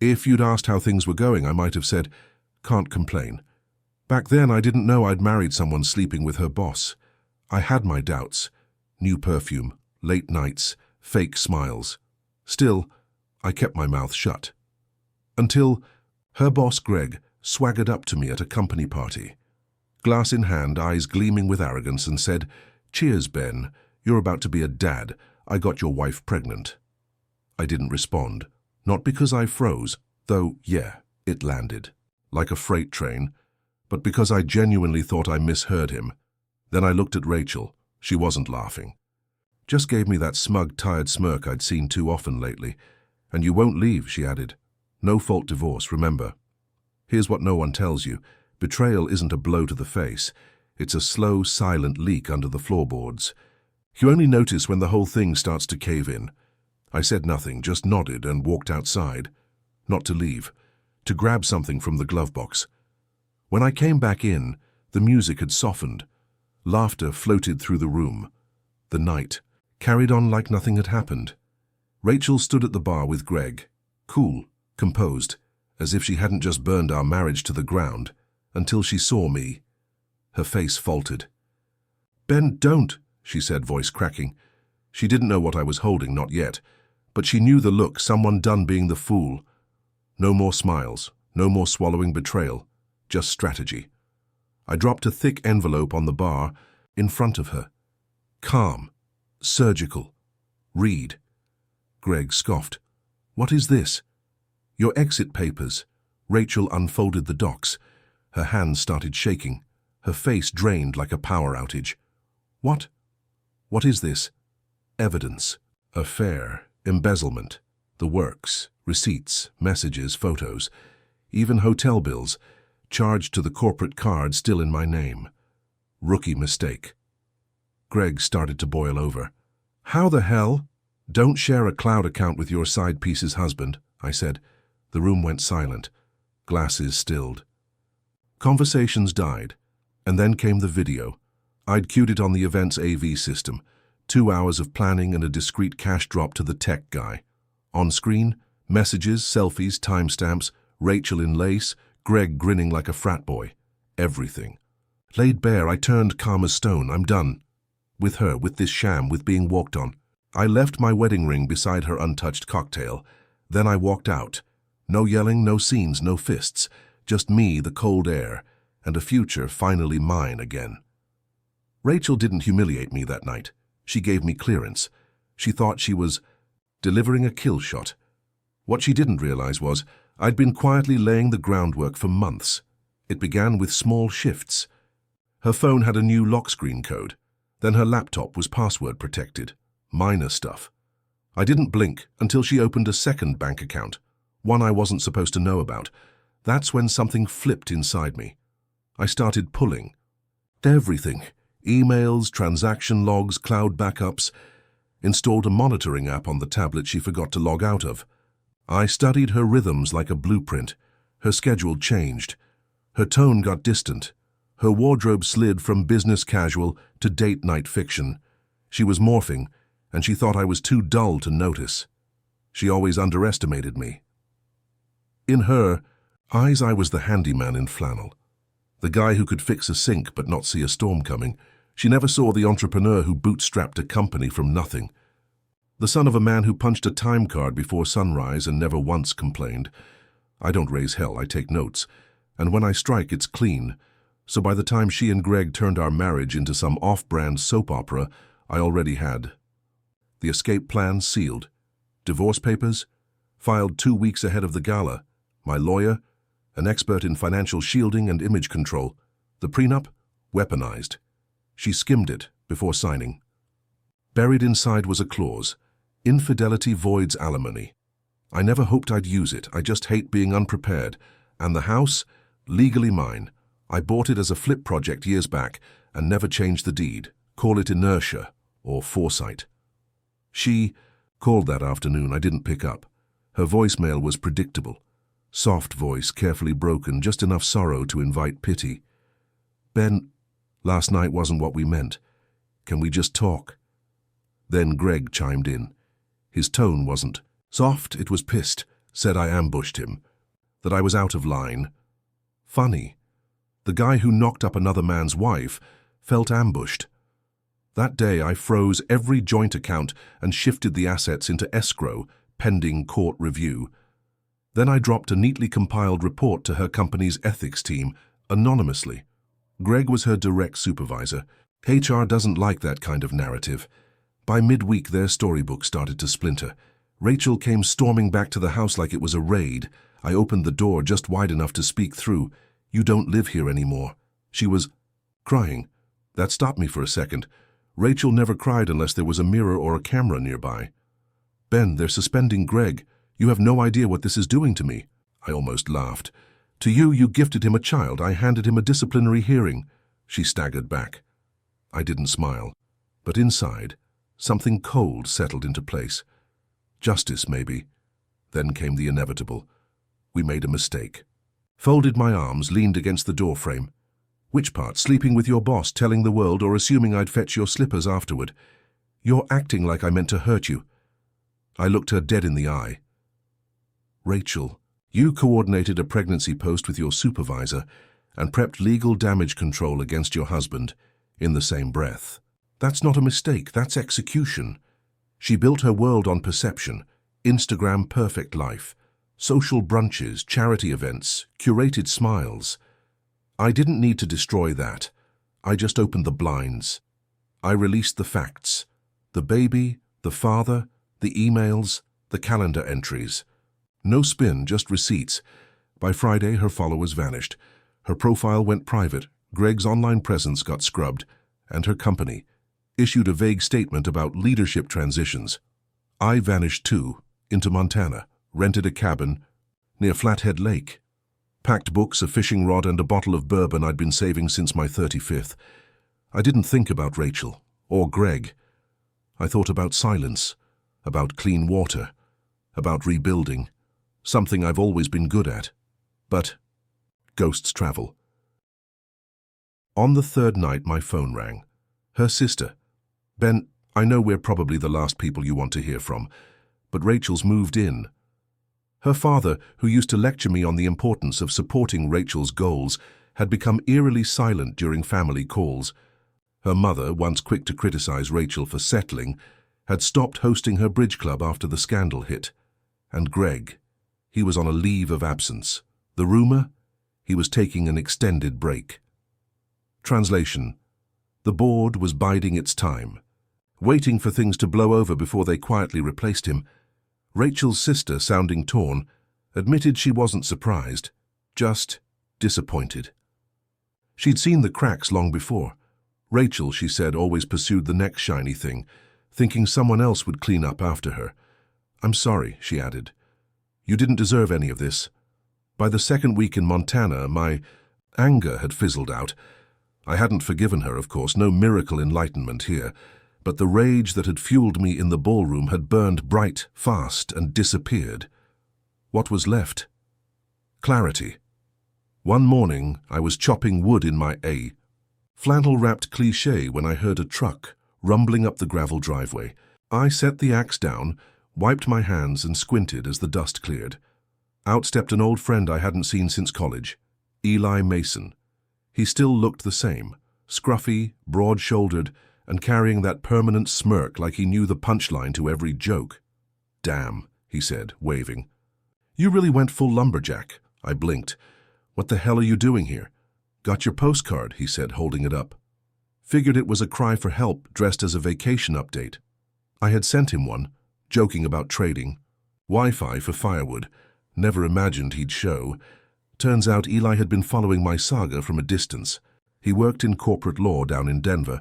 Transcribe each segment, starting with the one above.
If you'd asked how things were going, I might have said, "Can't complain." Back then, I didn't know I'd married someone sleeping with her boss. I had my doubts. New perfume, late nights, fake smiles. Still, I kept my mouth shut. Until her boss, Greg, swaggered up to me at a company party. Glass in hand, eyes gleaming with arrogance, and said, "Cheers, Ben. You're about to be a dad. I got your wife pregnant." I didn't respond. Not because I froze, though, yeah, it landed. Like a freight train. But because I genuinely thought I misheard him. Then I looked at Rachel. She wasn't laughing. Just gave me that smug, tired smirk I'd seen too often lately. "And you won't leave," she added. "No-fault divorce, remember. Here's what no one tells you. Betrayal isn't a blow to the face. It's a slow, silent leak under the floorboards. You only notice when the whole thing starts to cave in." I said nothing, just nodded and walked outside. Not to leave. To grab something from the glove box. When I came back in, the music had softened. Laughter floated through the room. The night carried on like nothing had happened. Rachel stood at the bar with Greg, cool, composed, as if she hadn't just burned our marriage to the ground, until she saw me. Her face faltered. "Ben, don't," she said, voice cracking. She didn't know what I was holding, not yet, but she knew the look, someone done being the fool. No more smiles, no more swallowing betrayal, just strategy. I dropped a thick envelope on the bar in front of her. Calm, surgical. "Read." Greg scoffed. "What is this?" "Your exit papers." Rachel unfolded the docs. Her hands started shaking. Her face drained like a power outage. "What? What is this?" "Evidence. Affair. Embezzlement. The works. Receipts. Messages. Photos. Even hotel bills. Charged to the corporate card still in my name. Rookie mistake." Greg started to boil over. "How the hell?" "Don't share a cloud account with your side piece's husband," I said. The room went silent. Glasses stilled. Conversations died. And then came the video. I'd queued it on the event's AV system. 2 hours of planning and a discreet cash drop to the tech guy. On screen, messages, selfies, timestamps, Rachel in lace, Greg grinning like a frat boy. Everything. Laid bare, I turned calm as stone. I'm done. With her, with this sham, with being walked on. I left my wedding ring beside her untouched cocktail. Then I walked out. No yelling, no scenes, no fists. Just me, the cold air, and a future finally mine again. Rachel didn't humiliate me that night. She gave me clearance. She thought she was delivering a kill shot. What she didn't realize was I'd been quietly laying the groundwork for months. It began with small shifts. Her phone had a new lock screen code. Then her laptop was password protected. Minor stuff. I didn't blink until she opened a second bank account, one I wasn't supposed to know about. That's when something flipped inside me. I started pulling. Everything. Emails, transaction logs, cloud backups. Installed a monitoring app on the tablet she forgot to log out of. I studied her rhythms like a blueprint. Her schedule changed. Her tone got distant. Her wardrobe slid from business casual to date night fiction. She was morphing, and she thought I was too dull to notice. She always underestimated me. In her eyes, I was the handyman in flannel. The guy who could fix a sink but not see a storm coming. She never saw the entrepreneur who bootstrapped a company from nothing. The son of a man who punched a time card before sunrise and never once complained. I don't raise hell, I take notes. And when I strike, it's clean. So by the time she and Greg turned our marriage into some off-brand soap opera, I already had the escape plan sealed. Divorce papers? Filed 2 weeks ahead of the gala. My lawyer? An expert in financial shielding and image control. The prenup? Weaponized. She skimmed it before signing. Buried inside was a clause. Infidelity voids alimony. I never hoped I'd use it. I just hate being unprepared. And the house? Legally mine. I bought it as a flip project years back and never changed the deed. Call it inertia or foresight. She called that afternoon. I didn't pick up. Her voicemail was predictable. Soft voice, carefully broken, just enough sorrow to invite pity. Ben, last night wasn't what we meant. Can we just talk? Then Greg chimed in. His tone wasn't soft, it was pissed. said I ambushed him, that I was out of line. Funny. The guy who knocked up another man's wife felt ambushed. That day I froze every joint account and shifted the assets into escrow, pending court review. Then I dropped a neatly compiled report to her company's ethics team, anonymously. Greg was her direct supervisor. HR doesn't like that kind of narrative. By midweek, their storybook started to splinter. Rachel came storming back to the house like it was a raid. I opened the door just wide enough to speak through. "You don't live here anymore." She was crying. That stopped me for a second. Rachel never cried unless there was a mirror or a camera nearby. "Ben, they're suspending Greg. You have no idea what this is doing to me." I almost laughed. "To you, you gifted him a child. I handed him a disciplinary hearing." She staggered back. I didn't smile, but inside, something cold settled into place. Justice, maybe. Then came the inevitable. We made a mistake. Folded my arms, leaned against the doorframe. "Which part? Sleeping with your boss, telling the world, or assuming I'd fetch your slippers afterward? You're acting like I meant to hurt you." I looked her dead in the eye. "Rachel, you coordinated a pregnancy post with your supervisor and prepped legal damage control against your husband in the same breath. That's not a mistake, that's execution. She built her world on perception, Instagram perfect life, social brunches, charity events, curated smiles. I didn't need to destroy that. I just opened the blinds. I released the facts. The baby, the father, the emails, the calendar entries. No spin, just receipts. By Friday, her followers vanished. Her profile went private, Greg's online presence got scrubbed, and her company issued a vague statement about leadership transitions. I vanished too, into Montana, rented a cabin near Flathead Lake. Packed books, a fishing rod, and a bottle of bourbon I'd been saving since my 35th. I didn't think about Rachel, or Greg. I thought about silence, about clean water, about rebuilding, something I've always been good at. But ghosts travel. On the third night, my phone rang. Her sister. "Ben, I know we're probably the last people you want to hear from, but Rachel's moved in." Her father, who used to lecture me on the importance of supporting Rachel's goals, had become eerily silent during family calls. Her mother, once quick to criticize Rachel for settling, had stopped hosting her bridge club after the scandal hit. And Greg, he was on a leave of absence. The rumor? He was taking an extended break. Translation: the board was biding its time, waiting for things to blow over before they quietly replaced him. Rachel's sister, sounding torn, admitted she wasn't surprised, just disappointed. She'd seen the cracks long before. Rachel, she said, always pursued the next shiny thing, thinking someone else would clean up after her. "I'm sorry," she added. "You didn't deserve any of this." By the second week in Montana, my anger had fizzled out. I hadn't forgiven her, of course, no miracle enlightenment here, but the rage that had fueled me in the ballroom had burned bright, fast, and disappeared. What was left? Clarity. One morning, I was chopping wood in my flannel-wrapped cliché when I heard a truck rumbling up the gravel driveway. I set the axe down, wiped my hands, and squinted as the dust cleared. Out stepped an old friend I hadn't seen since college, Eli Mason. He still looked the same, scruffy, broad-shouldered, and carrying that permanent smirk like he knew the punchline to every joke. "Damn," he said, waving. "You really went full lumberjack." I blinked. "What the hell are you doing here?" "Got your postcard," he said, holding it up. Figured it was a cry for help dressed as a vacation update. I had sent him one, joking about trading. Wi-Fi for firewood. Never imagined he'd show. Turns out Eli had been following my saga from a distance. He worked in corporate law down in Denver,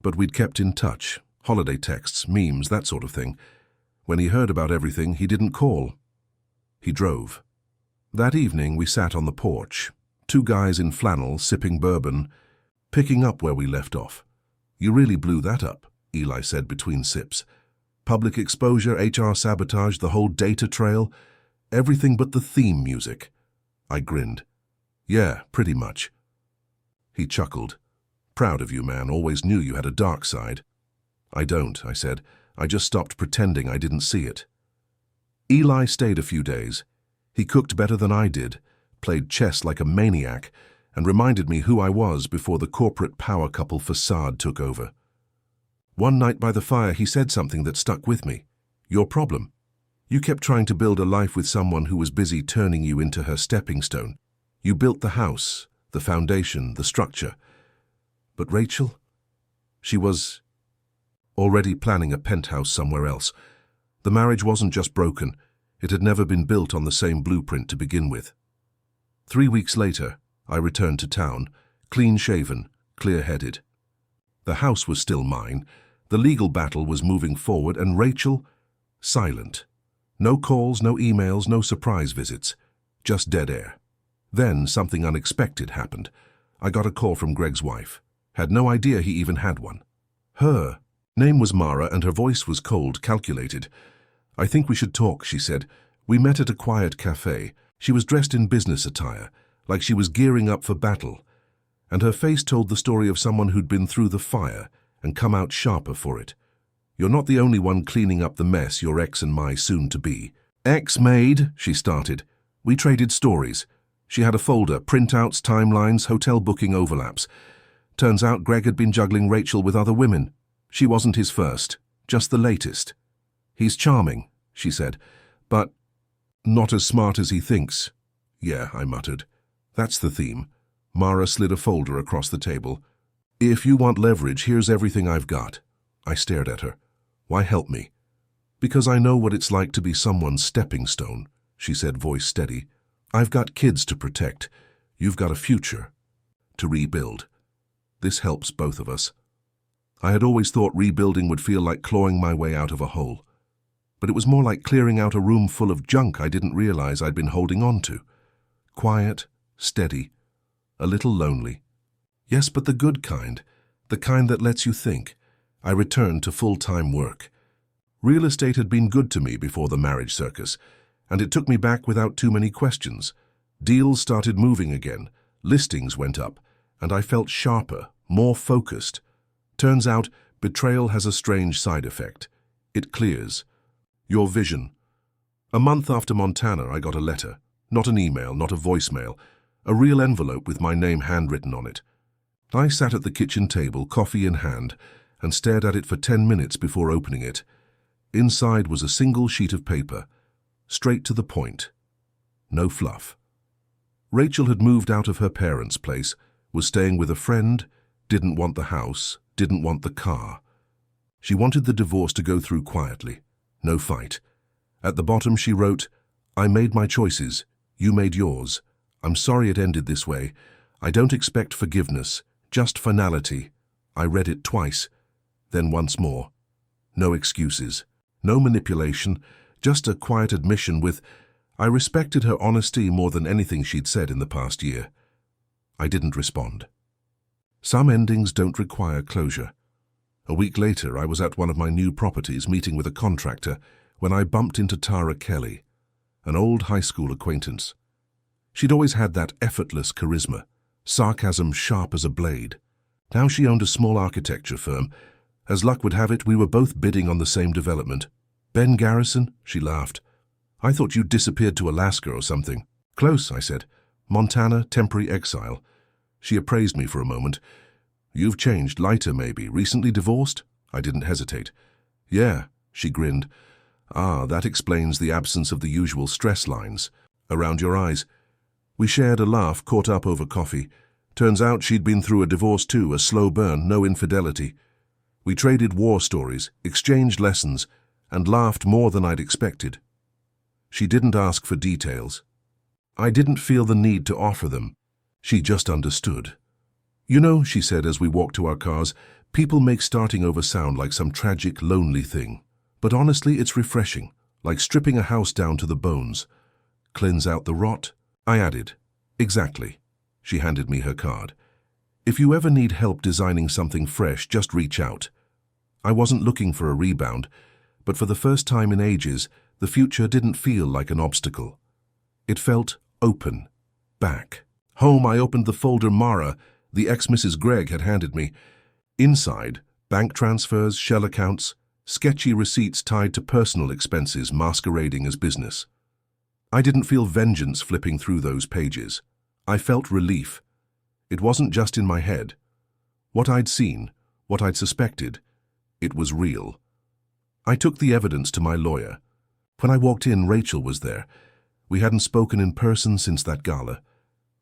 but we'd kept in touch. Holiday texts, memes, that sort of thing. When he heard about everything, he didn't call. He drove. That evening, we sat on the porch, two guys in flannel sipping bourbon, picking up where we left off. "You really blew that up," Eli said between sips. "Public exposure, HR sabotage, the whole data trail, everything but the theme music." I grinned. "Yeah, pretty much." He chuckled. "Proud of you, man. Always knew you had a dark side." "I don't," I said. "I just stopped pretending I didn't see it." Eli stayed a few days. He cooked better than I did, played chess like a maniac, and reminded me who I was before the corporate power couple facade took over. One night by the fire, he said something that stuck with me. Your problem. You kept trying to build a life with someone who was busy turning you into her stepping stone. You built the house, the foundation, the structure. But Rachel? She was already planning a penthouse somewhere else. The marriage wasn't just broken. It had never been built on the same blueprint to begin with. 3 weeks later, I returned to town, clean-shaven, clear-headed. The house was still mine, the legal battle was moving forward, and Rachel, silent. No calls, no emails, no surprise visits, just dead air. Then something unexpected happened. I got a call from Greg's wife. Had no idea he even had one. Her name was Mara, and her voice was cold, calculated. I think we should talk, she said. We met at a quiet cafe. She was dressed in business attire, like she was gearing up for battle, and her face told the story of someone who'd been through the fire and come out sharper for it. You're not the only one cleaning up the mess your ex and my soon-to-be. Ex-maid, she started. We traded stories. She had a folder, printouts, timelines, hotel booking overlaps. Turns out Greg had been juggling Rachel with other women. She wasn't his first, just the latest. He's charming, she said, but not as smart as he thinks. Yeah, I muttered. That's the theme. Mara slid a folder across the table. If you want leverage, here's everything I've got. I stared at her. Why help me? Because I know what it's like to be someone's stepping stone, she said, voice steady. I've got kids to protect. You've got a future to rebuild. This helps both of us. I had always thought rebuilding would feel like clawing my way out of a hole. But it was more like clearing out a room full of junk I didn't realize I'd been holding on to. Quiet, steady, a little lonely. Yes, but the good kind, the kind that lets you think. I returned to full-time work. Real estate had been good to me before the marriage circus, and it took me back without too many questions. Deals started moving again, listings went up, and I felt sharper, more focused. Turns out, betrayal has a strange side effect. It clears. Your vision. A month after Montana, I got a letter. Not an email, not a voicemail. A real envelope with my name handwritten on it. I sat at the kitchen table, coffee in hand, and stared at it for 10 minutes before opening it. Inside was a single sheet of paper, straight to the point. No fluff. Rachel had moved out of her parents' place, was staying with a friend, didn't want the house, didn't want the car. She wanted the divorce to go through quietly. No fight. At the bottom she wrote, I made my choices. You made yours. I'm sorry it ended this way. I don't expect forgiveness, just finality. I read it twice, then once more. No excuses, no manipulation, just a quiet admission with, I respected her honesty more than anything she'd said in the past year. I didn't respond. Some endings don't require closure. A week later, I was at one of my new properties meeting with a contractor when I bumped into Tara Kelly, an old high school acquaintance. She'd always had that effortless charisma, sarcasm sharp as a blade. Now she owned a small architecture firm. As luck would have it, we were both bidding on the same development. Ben Garrison? She laughed. I thought you'd disappeared to Alaska or something. Close, I said. Montana, temporary exile. She appraised me for a moment. You've changed, lighter maybe. Recently divorced? I didn't hesitate. Yeah, she grinned. Ah, that explains the absence of the usual stress lines around your eyes. We shared a laugh, caught up over coffee. Turns out she'd been through a divorce too, a slow burn, no infidelity. We traded war stories, exchanged lessons, and laughed more than I'd expected. She didn't ask for details. I didn't feel the need to offer them. She just understood. You know, she said as we walked to our cars, people make starting over sound like some tragic, lonely thing. But honestly, it's refreshing, like stripping a house down to the bones. Cleanse out the rot? I added. Exactly. She handed me her card. If you ever need help designing something fresh, just reach out. I wasn't looking for a rebound, but for the first time in ages, the future didn't feel like an obstacle. It felt open. Back. Home, I opened the folder Mara, the ex-Mrs. Gregg, had handed me. Inside, bank transfers, shell accounts, sketchy receipts tied to personal expenses masquerading as business. I didn't feel vengeance flipping through those pages. I felt relief. It wasn't just in my head. What I'd seen, what I'd suspected, it was real. I took the evidence to my lawyer. When I walked in, Rachel was there. We hadn't spoken in person since that gala.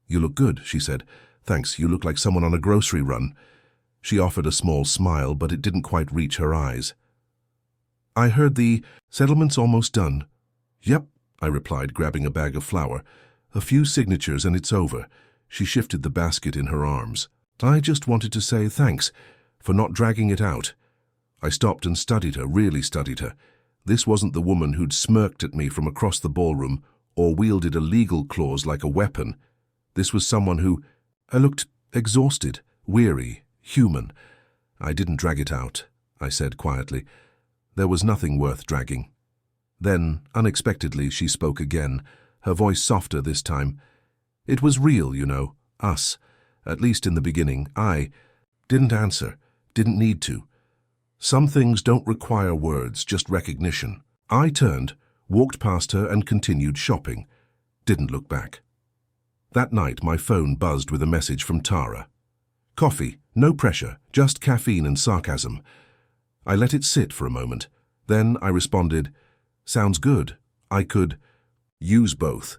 "You look good," she said. "Thanks, you look like someone on a grocery run." She offered a small smile, but it didn't quite reach her eyes. "I heard the settlement's almost done." "Yep," I replied, grabbing a bag of flour. "A few signatures and it's over." She shifted the basket in her arms. "I just wanted to say thanks for not dragging it out." I stopped and studied her, really studied her. This wasn't the woman who'd smirked at me from across the ballroom or wielded a legal clause like a weapon. This was someone who... I looked exhausted, weary, human. "I didn't drag it out," I said quietly. "There was nothing worth dragging." Then, unexpectedly, she spoke again, her voice softer this time. "It was real, you know, us. At least in the beginning. I didn't answer, didn't need to. Some things don't require words, just recognition." I turned, walked past her and continued shopping. Didn't look back. That night, my phone buzzed with a message from Tara. Coffee, no pressure, just caffeine and sarcasm. I let it sit for a moment. Then I responded, "Sounds good. I could use both."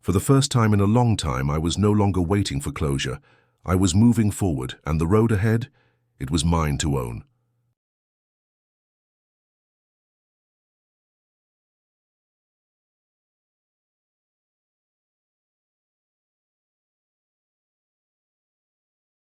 For the first time in a long time, I was no longer waiting for closure. I was moving forward, and the road ahead, it was mine to own.